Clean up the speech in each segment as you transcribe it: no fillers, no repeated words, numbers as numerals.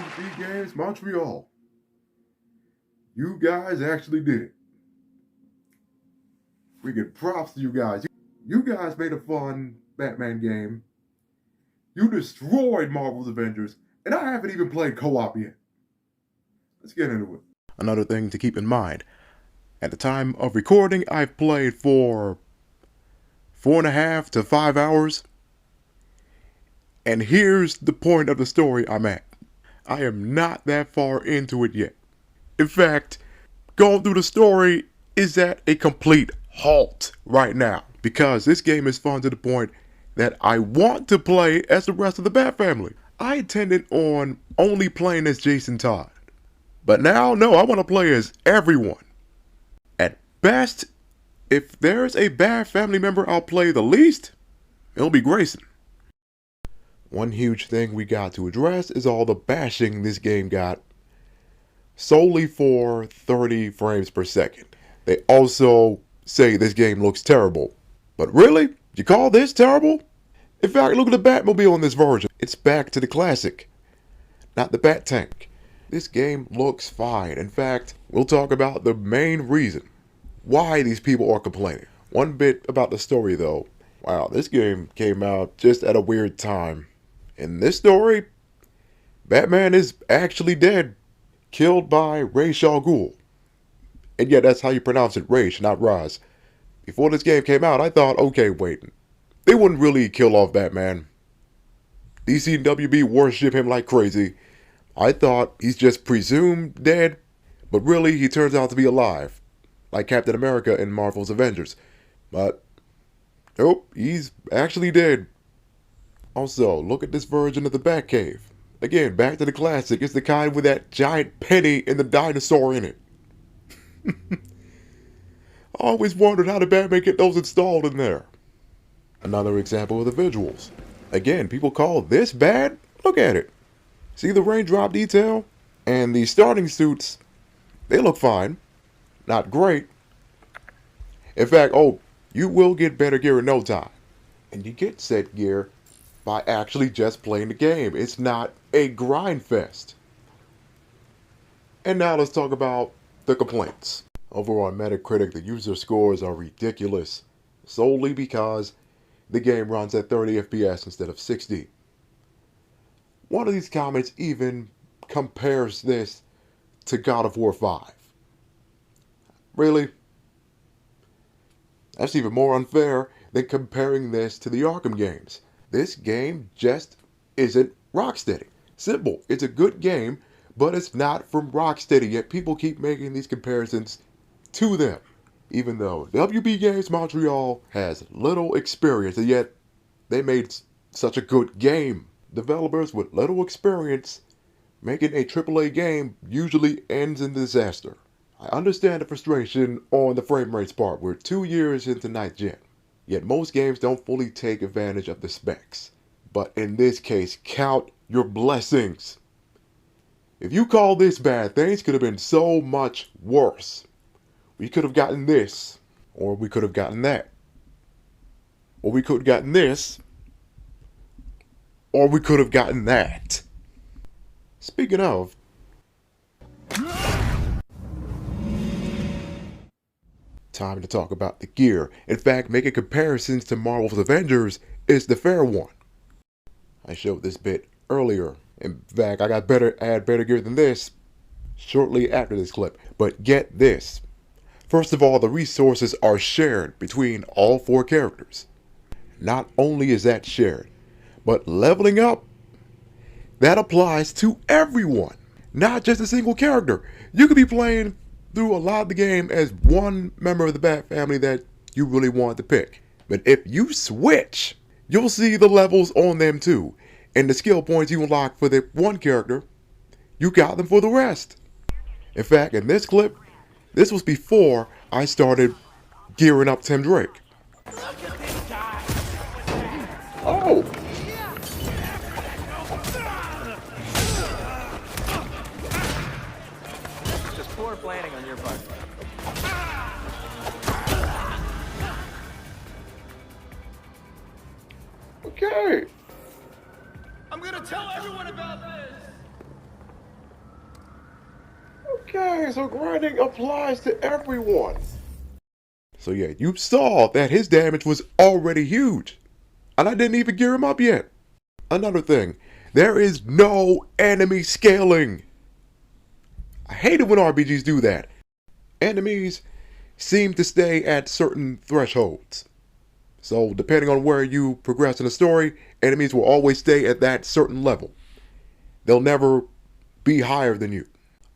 to Games Montreal. You guys actually did it. We give props to you guys. You guys made a fun Batman game. You destroyed Marvel's Avengers, and I haven't even played co-op yet. Let's get into it. Another thing to keep in mind. At the time of recording, I've played for 4.5 to 5 hours. And here's the point of the story I'm at. I am not that far into it yet. In fact, going through the story is at a complete halt right now. Because this game is fun to the point that I want to play as the rest of the Bat family. I intended on only playing as Jason Todd. But now, no, I want to play as everyone. At best, if there's a Bat family member I'll play the least, it'll be Grayson. One huge thing we got to address is all the bashing this game got solely for 30 frames per second. They also say this game looks terrible. But really? You call this terrible? In fact, look at the Batmobile in this version. It's back to the classic, not the Bat Tank. This game looks fine. In fact, we'll talk about the main reason why these people are complaining. One bit about the story though. Wow, this game came out just at a weird time. In this story, Batman is actually dead, killed by Ra's al Ghul. And yeah, that's how you pronounce it, Ra's, not Raz. Before this game came out, I thought, okay, wait, they wouldn't really kill off Batman. DC and WB worship him like crazy. I thought he's just presumed dead, but really he turns out to be alive, like Captain America in Marvel's Avengers. But nope, he's actually dead. Also, look at this version of the Batcave. Again, back to the classic. It's the kind with that giant penny and the dinosaur in it. I always wondered how the Batman get those installed in there. Another example of the visuals. Again, people call this bad? Look at it. See the raindrop detail? And the starting suits, they look fine. Not great. In fact, you will get better gear in no time. And you get set gear by actually just playing the game. It's not a grind fest. And now let's talk about the complaints. Over on Metacritic, the user scores are ridiculous, solely because the game runs at 30 FPS instead of 60. One of these comments even compares this to God of War 5. Really? That's even more unfair than comparing this to the Arkham games. This game just isn't Rocksteady. Simple, it's a good game, but it's not from Rocksteady, yet people keep making these comparisons to them. Even though WB Games Montreal has little experience, and yet they made such a good game. Developers with little experience making a AAA game usually ends in disaster. I understand the frustration on the frame rates part. We're 2 years into 9th gen. Yet most games don't fully take advantage of the specs. But in this case, count your blessings. If you call this bad, things could have been so much worse. We could have gotten this, or we could have gotten that. Or we could have gotten this, or we could have gotten that. Speaking of, time to talk about the gear. In fact, making comparisons to Marvel's Avengers is the fair one. I showed this bit earlier. In fact, I got better gear than this shortly after this clip. But get this. First of all, the resources are shared between all 4 characters. Not only is that shared, but leveling up, that applies to everyone, not just a single character. You could be playing through a lot of the game as one member of the Bat family that you really want to pick. But if you switch, you'll see the levels on them too. And the skill points you unlock for the one character, you got them for the rest. In fact, in this clip, this was before I started gearing up Tim Drake. Oh! Just poor planning on your part. Okay. I'm gonna tell everyone about this! Okay, so grinding applies to everyone. So yeah, you saw that his damage was already huge. And I didn't even gear him up yet. Another thing, there is no enemy scaling. I hate it when RPGs do that. Enemies seem to stay at certain thresholds. So depending on where you progress in the story, enemies will always stay at that certain level. They'll never be higher than you,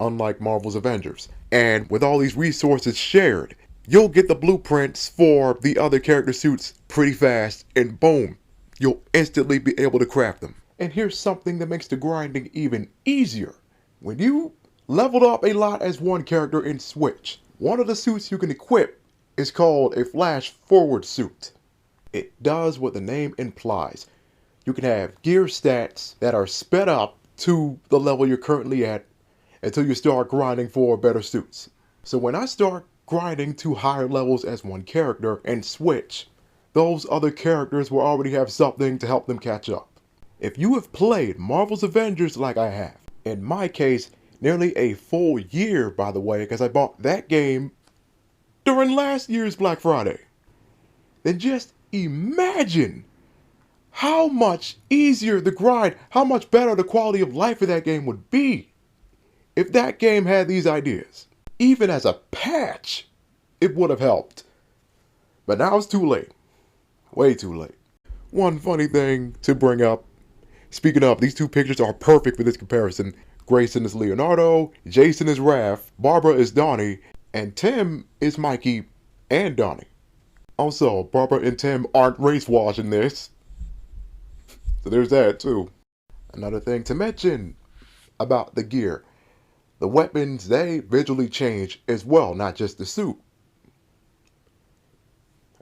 unlike Marvel's Avengers. And with all these resources shared, you'll get the blueprints for the other character suits pretty fast, and boom, you'll instantly be able to craft them. And here's something that makes the grinding even easier. When you leveled up a lot as one character in Switch, one of the suits you can equip is called a flash forward suit. It does what the name implies. You can have gear stats that are sped up to the level you're currently at until you start grinding for better suits. So when I start grinding to higher levels as one character and switch, those other characters will already have something to help them catch up. If you have played Marvel's Avengers like I have, in my case, nearly a full year by the way, because I bought that game during last year's Black Friday, then just imagine how much easier the grind, how much better the quality of life of that game would be if that game had these ideas. Even as a patch, it would have helped. But now it's too late. Way too late. One funny thing to bring up, speaking of, these two pictures are perfect for this comparison. Grayson is Leonardo, Jason is Raph, Barbara is Donnie, and Tim is Mikey and Donnie. Also, Barbara and Tim aren't race washed in this. So there's that too. Another thing to mention about the gear. The weapons, they visually change as well, not just the suit.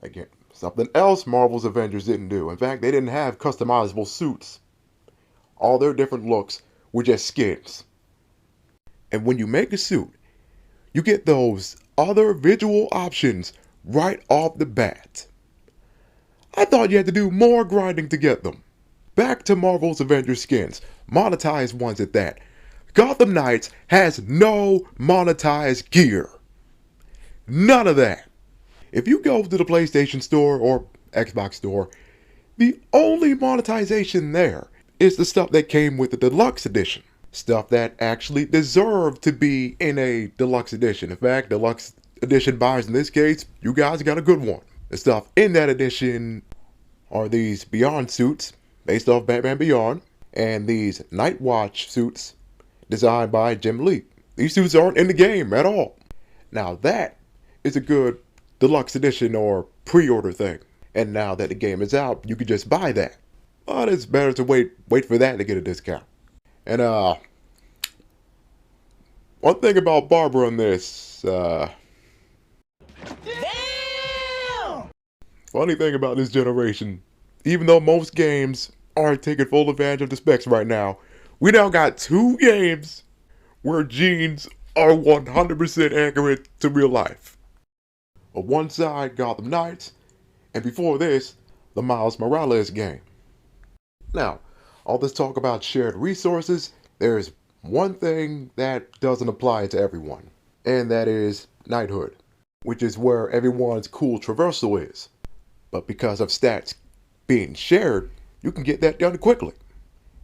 Again, something else Marvel's Avengers didn't do. In fact, they didn't have customizable suits. All their different looks were just skins. And when you make a suit, you get those other visual options right off the bat. I thought you had to do more grinding to get them. Back to Marvel's Avengers skins, monetized ones at that. Gotham Knights has no monetized gear. None of that. If you go to the PlayStation Store or Xbox Store, the only monetization there is the stuff that came with the Deluxe Edition. Stuff that actually deserved to be in a Deluxe Edition. In fact, Deluxe Edition buyers in this case, you guys got a good one. The stuff in that edition are these Beyond suits, based off Batman Beyond, and these Nightwatch suits, designed by Jim Lee. These suits aren't in the game at all. Now that is a good Deluxe Edition or pre-order thing. And now that the game is out, you can just buy that. But it's better to wait for that to get a discount. And one thing about Barbara in this, Damn! Funny thing about this generation, even though most games aren't taking full advantage of the specs right now, we now got 2 games where genes are 100% accurate to real life. On one side, Gotham Knights, and before this, the Miles Morales game. Now, all this talk about shared resources, there's one thing that doesn't apply to everyone, and that is knighthood, which is where everyone's cool traversal is. But because of stats being shared, you can get that done quickly.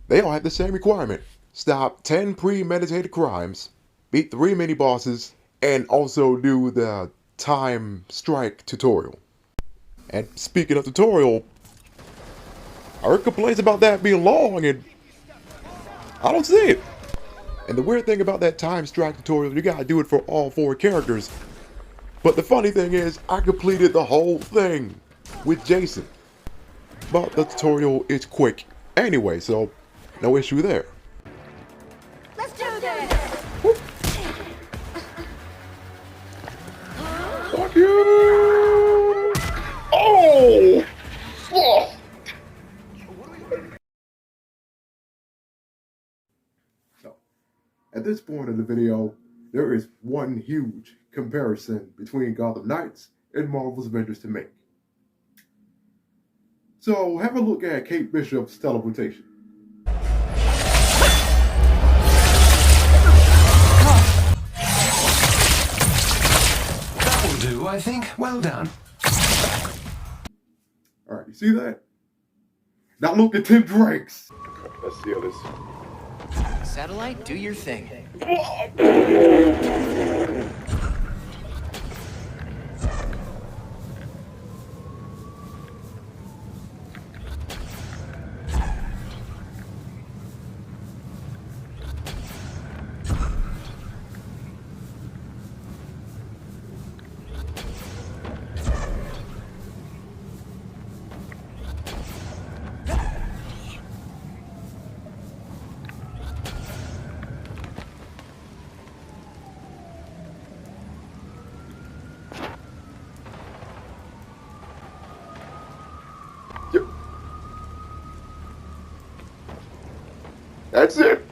They all have the same requirement. Stop 10 premeditated crimes, beat 3 mini-bosses, and also do the time strike tutorial. And speaking of tutorial, I heard complaints about that being long, and I don't see it. And the weird thing about that time strike tutorial, you gotta do it for all 4 characters. But the funny thing is, I completed the whole thing with Jason. But the tutorial is quick anyway, so no issue there. Let's do this! Fuck you! Oh! Fuck! So, at this point in the video, there is one huge comparison between Gotham Knights and Marvel's Avengers to make. So, have a look at Kate Bishop's teleportation. I think. Well done. All right, you see that? Now look at Tim Drake's. Let's see how this. Satellite, do your thing. That's it.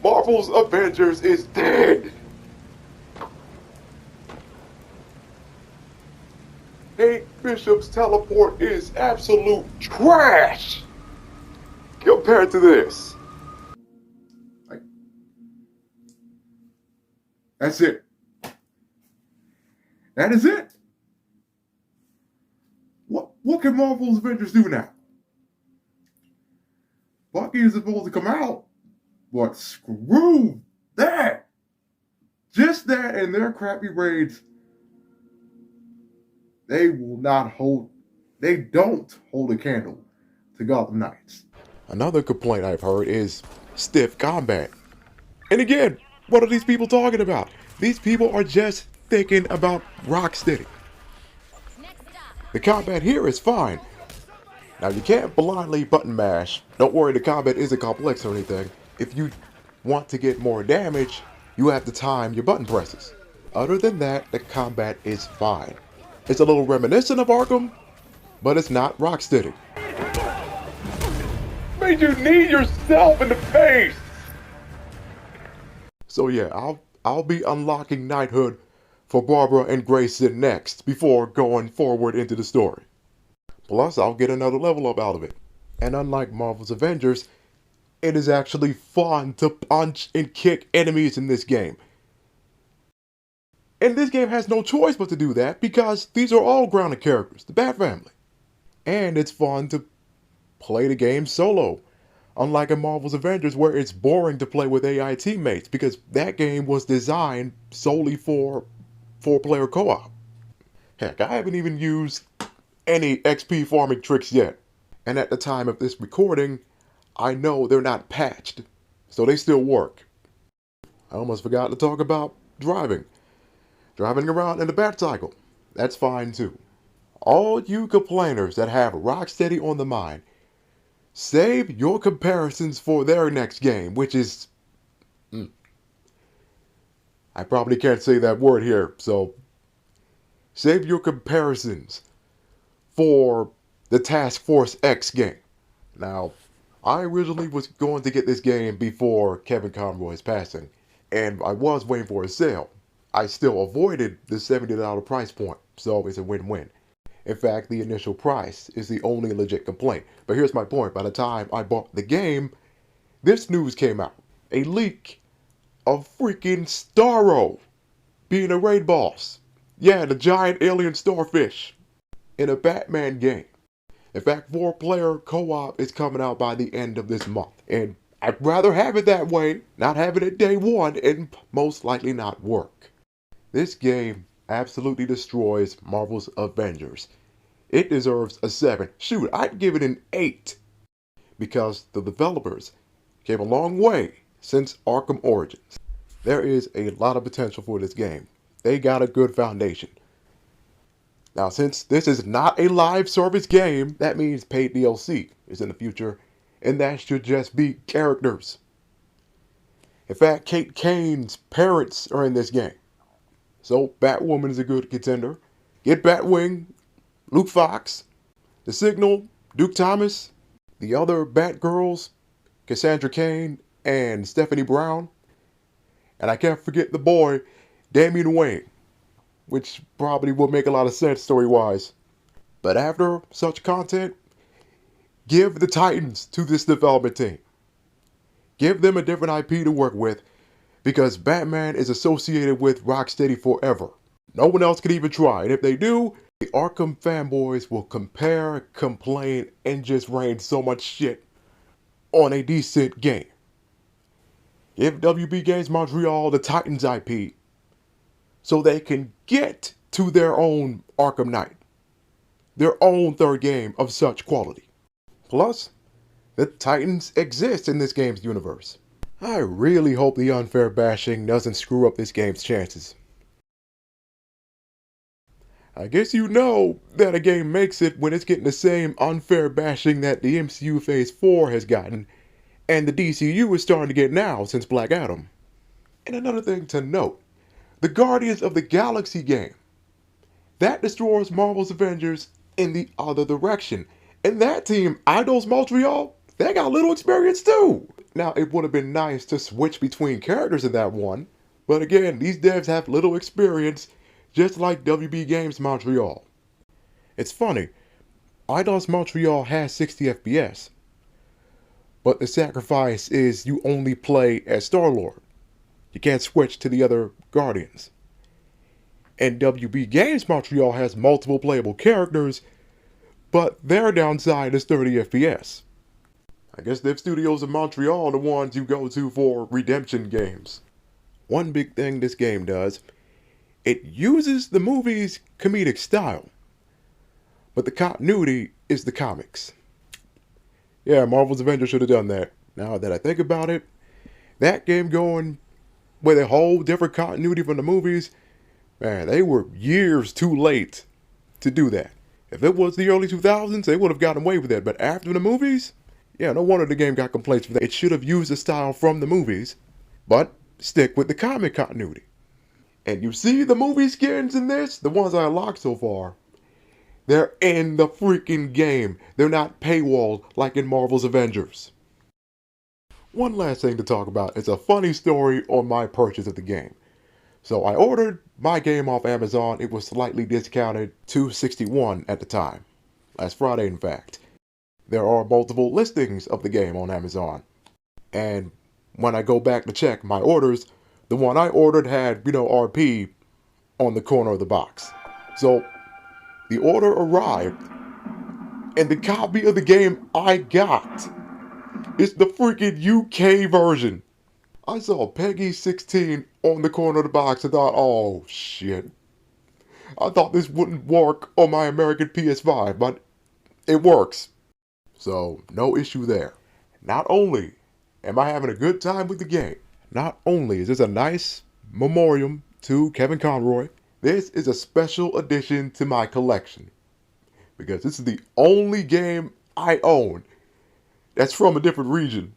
Marvel's Avengers is dead. Kate Bishop's teleport is absolute trash compared to this. That's it. That is it. What can Marvel's Avengers do now? Bucky is supposed to come out, but screw that. Just that and their crappy raids, they don't hold a candle to Gotham Knights. Another complaint I've heard is stiff combat. And again, what are these people talking about? These people are just thinking about Rocksteady. The combat here is fine. Now you can't blindly button mash. Don't worry, the combat isn't complex or anything. If you want to get more damage, you have to time your button presses. Other than that, the combat is fine. It's a little reminiscent of Arkham, but it's not Rocksteady. Made you knee yourself in the face! So yeah, I'll be unlocking knighthood for Barbara and Grayson next, before going forward into the story. Plus, I'll get another level up out of it. And unlike Marvel's Avengers, it is actually fun to punch and kick enemies in this game. And this game has no choice but to do that, because these are all grounded characters, the Bat Family. And it's fun to play the game solo, unlike in Marvel's Avengers where it's boring to play with AI teammates, because that game was designed solely for 4-player co-op. Heck, I haven't even used any XP farming tricks yet. And at the time of this recording, I know they're not patched, so they still work. I almost forgot to talk about driving. Driving around in the Batcycle, that's fine too. All you complainers that have Rocksteady on the mind, save your comparisons for their next game, which is... I probably can't say that word here, so... Save your comparisons for the Task Force X game. Now, I originally was going to get this game before Kevin Conroy's passing, and I was waiting for a sale. I still avoided the $70 price point, so it's a win-win. In fact, the initial price is the only legit complaint. But here's my point. By the time I bought the game, this news came out. A leak of freaking Starro being a raid boss. Yeah, the giant alien starfish in a Batman game. In fact, 4-player co-op is coming out by the end of this month. And I'd rather have it that way, not have it at day one, and most likely not work. This game absolutely destroys Marvel's Avengers. It deserves a 7. Shoot, I'd give it an 8. Because the developers came a long way since Arkham Origins. There is a lot of potential for this game. They got a good foundation. Now, since this is not a live service game, that means paid DLC is in the future, and that should just be characters. In fact, Kate Kane's parents are in this game. So, Batwoman is a good contender. Get Batwing, Luke Fox, The Signal, Duke Thomas, the other Batgirls, Cassandra Cain, and Stephanie Brown. And I can't forget the boy, Damian Wayne, which probably will make a lot of sense story-wise. But after such content, give the Titans to this development team. Give them a different IP to work with, because Batman is associated with Rocksteady forever. No one else can even try, and if they do, the Arkham fanboys will compare, complain, and just rain so much shit on a decent game. Give WB Games Montreal the Titans IP so they can get to their own Arkham Knight, their own third game of such quality. Plus, the Titans exist in this game's universe. I really hope the unfair bashing doesn't screw up this game's chances. I guess you know that a game makes it when it's getting the same unfair bashing that the MCU Phase 4 has gotten, and the DCU is starting to get now since Black Adam. And another thing to note, the Guardians of the Galaxy game, that destroys Marvel's Avengers in the other direction. And that team, Games Montreal, they got little experience too. Now, it would have been nice to switch between characters in that one, but again, these devs have little experience, just like WB Games Montreal. It's funny, Games Montreal has 60 FPS, but the sacrifice is you only play as Star-Lord. You can't switch to the other Guardians. And WB Games Montreal has multiple playable characters, but their downside is 30 FPS. I guess the studios in Montreal are the ones you go to for redemption games. One big thing this game does, it uses the movie's comedic style, but the continuity is the comics. Yeah, Marvel's Avengers should have done that. Now that I think about it, that game going with a whole different continuity from the movies, man, they were years too late to do that. If it was the early 2000s, they would have gotten away with it. But after the movies, yeah, no wonder the game got complaints for that. It should have used the style from the movies, but stick with the comic continuity. And you see the movie skins in this, the ones I unlocked so far, they're in the freaking game. They're not paywalled like in Marvel's Avengers. One last thing to talk about is a funny story on my purchase of the game. So I ordered my game off Amazon. It was slightly discounted to $61 at the time. Last Friday, in fact. There are multiple listings of the game on Amazon. And when I go back to check my orders, the one I ordered had, RP on the corner of the box. So the order arrived, and the copy of the game I got is the freaking UK version. I saw Peggy 16 on the corner of the box and thought, oh shit. I thought this wouldn't work on my American PS5, but it works. So, no issue there. Not only am I having a good time with the game, not only is this a nice memoriam to Kevin Conroy, this is a special addition to my collection. Because this is the only game I own that's from a different region.